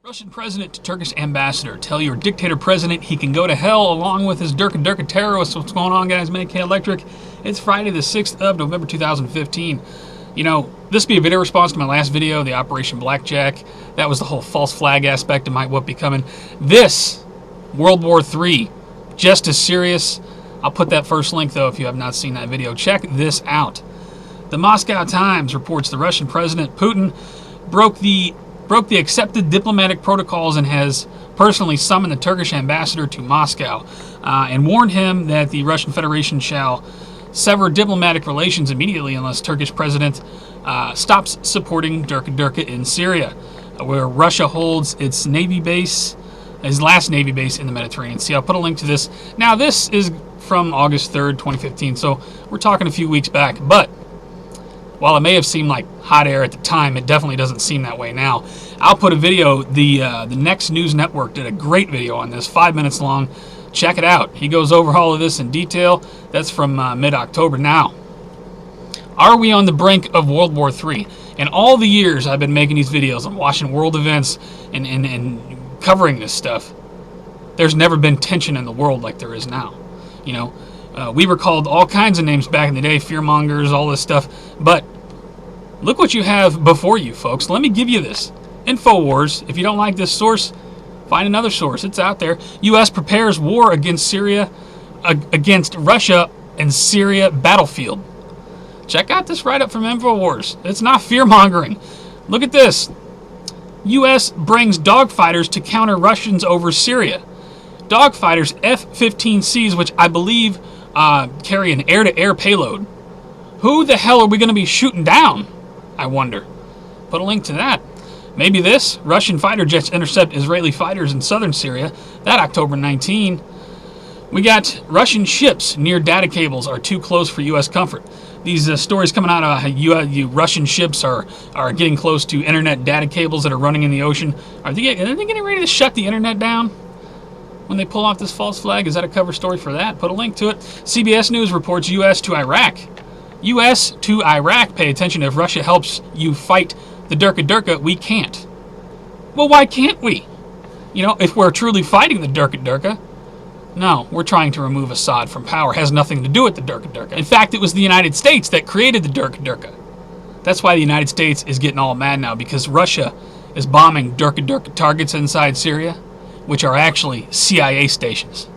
Russian president to Turkish ambassador. Tell your dictator president he can go to hell along with his Derka Derka terrorists. What's going on, guys? MaKaElectric. It's Friday the 6th of November 2015. You know, this will be a video response to my last video, the Operation Blackjack. That was the whole false flag aspect of what be coming. This, World War III, just as serious. I'll put that first link, though, if you have not seen that video. Check this out. The Moscow Times reports the Russian President Putin broke the accepted diplomatic protocols and has personally summoned the Turkish ambassador to Moscow and warned him that the Russian Federation shall sever diplomatic relations immediately unless Turkish president stops supporting Derka Derka in Syria, where Russia holds its navy base, his last navy base in the Mediterranean Sea. I'll put a link to this. Now, this is from August 3rd, 2015, so we're talking a few weeks back, but while it may have seemed like hot air at the time, it definitely doesn't seem that way now. I'll put a video. The Next News Network did a great video on this, 5 minutes long. Check it out. He goes over all of this in detail. That's from mid-October. Now, are we on the brink of World War III? In all the years I've been making these videos and watching world events and covering this stuff, there's never been tension in the world like there is now. You know, we were called all kinds of names back in the day, fearmongers, all this stuff. But look what you have before you, folks. Let me give you this. InfoWars. If you don't like this source, find another source. It's out there. U.S. prepares war against Syria, against Russia and Syria battlefield. Check out this write-up from InfoWars. It's not fear-mongering. Look at this. U.S. brings dogfighters to counter Russians over Syria. Dogfighters F-15Cs, which I believe carry an air-to-air payload. Who the hell are we going to be shooting down, I wonder? Put a link to that. Maybe this. Russian fighter jets intercept Israeli fighters in southern Syria. That October 19. We got Russian ships near data cables are too close for U.S. comfort. These stories coming out of Russian ships are getting close to internet data cables that are running in the ocean. Are they getting ready to shut the internet down when they pull off this false flag? Is that a cover story for that? Put a link to it. CBS News reports U.S. to Iraq. U.S. to Iraq. Pay attention. If Russia helps you fight the Derka Derka, we can't. Well, why can't we? You know, if we're truly fighting the Derka Derka. No, we're trying to remove Assad from power. It has nothing to do with the Derka Derka. In fact, it was the United States that created the Derka Derka. That's why the United States is getting all mad now, because Russia is bombing Derka Derka targets inside Syria, which are actually CIA stations.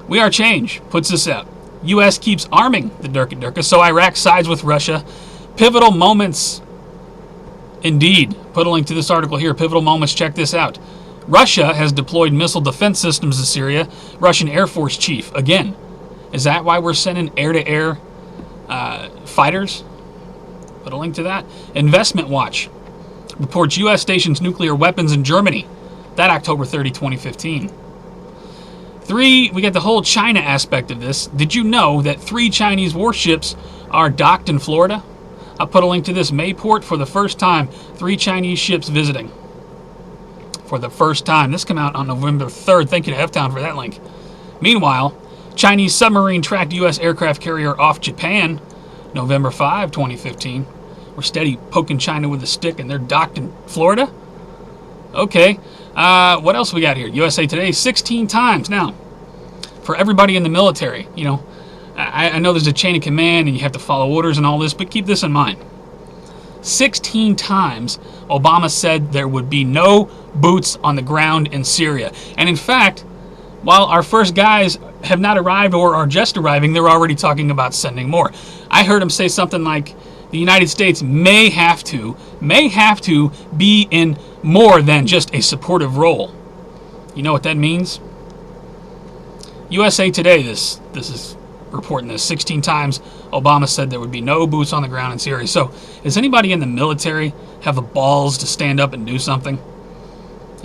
We Are Change puts this out. U.S. keeps arming the Derka Derka, so Iraq sides with Russia. Pivotal moments. Indeed. Put a link to this article here. Pivotal moments. Check this out. Russia has deployed missile defense systems to Syria. Russian Air Force chief. Again, is that why we're sending air-to-air fighters? Put a link to that. Investment Watch reports U.S. stations nuclear weapons in Germany. That October 30, 2015. 3, we got the whole China aspect of this. Did you know that 3 Chinese warships are docked in Florida? I'll put a link to this. Mayport, for the first time, 3 Chinese ships visiting. For the first time. This came out on November 3rd. Thank you to F-Town for that link. Meanwhile, Chinese submarine tracked U.S. aircraft carrier off Japan, November 5, 2015. We're steady poking China with a stick, and they're docked in Florida? Okay. What else we got here? USA Today, 16 times. Now, for everybody in the military, you know, I know there's a chain of command and you have to follow orders and all this, but keep this in mind. 16 times Obama said there would be no boots on the ground in Syria. And in fact, while our first guys have not arrived or are just arriving, they're already talking about sending more. I heard him say something like the United States may have to be in more than just a supportive role. You know what that means? USA Today, this is reporting this. 16 times Obama said there would be no boots on the ground in Syria. So, does anybody in the military have the balls to stand up and do something?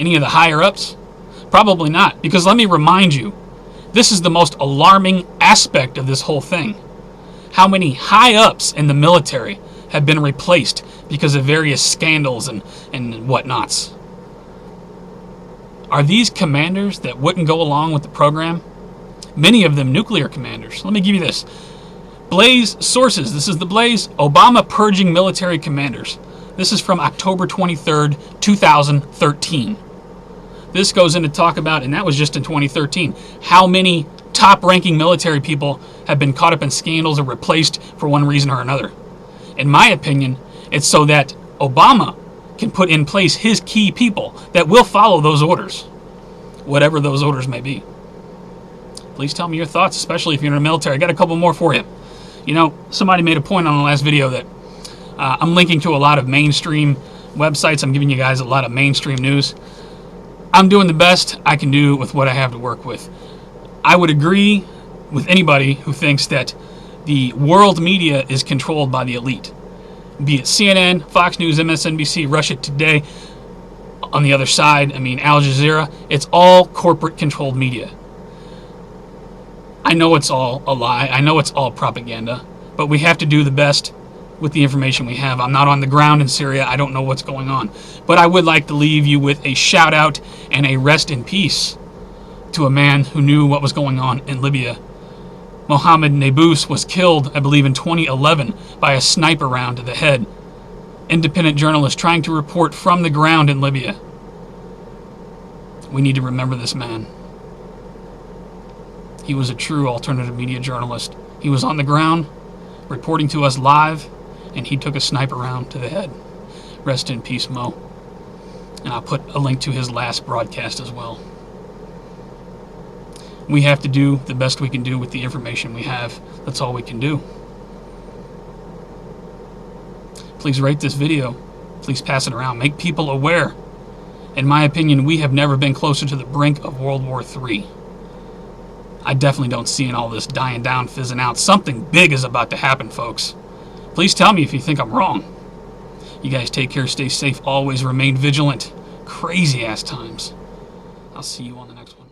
Any of the higher-ups? Probably not, because let me remind you, this is the most alarming aspect of this whole thing. How many high-ups in the military have been replaced because of various scandals and whatnots? Are these commanders that wouldn't go along with the program? Many of them nuclear commanders. Let me give you this. Blaze sources. This is the Blaze. Obama purging military commanders. This is from October 23rd, 2013. This goes in to talk about, and that was just in 2013, how many top-ranking military people have been caught up in scandals or replaced for one reason or another. In my opinion, it's so that Obama can put in place his key people that will follow those orders, whatever those orders may be. Please tell me your thoughts, especially if you're in the military. I got a couple more for you. You know, somebody made a point on the last video that I'm linking to a lot of mainstream websites. I'm giving you guys a lot of mainstream news. I'm doing the best I can do with what I have to work with. I would agree with anybody who thinks that the world media is controlled by the elite. Be it CNN, Fox News, MSNBC, Russia Today, on the other side, I mean Al Jazeera, it's all corporate-controlled media. I know it's all a lie. I know it's all propaganda. But we have to do the best with the information we have. I'm not on the ground in Syria. I don't know what's going on. But I would like to leave you with a shout-out and a rest in peace to a man who knew what was going on in Libya. Mohammed Nabous was killed, I believe, in 2011 by a sniper round to the head. Independent journalist trying to report from the ground in Libya. We need to remember this man. He was a true alternative media journalist. He was on the ground, reporting to us live, and he took a sniper round to the head. Rest in peace, Mo. And I'll put a link to his last broadcast as well. We have to do the best we can do with the information we have. That's all we can do. Please rate this video. Please pass it around. Make people aware. In my opinion, we have never been closer to the brink of World War III. I definitely don't see in all this dying down, fizzing out. Something big is about to happen, folks. Please tell me if you think I'm wrong. You guys take care, stay safe, always remain vigilant. Crazy ass times. I'll see you on the next one.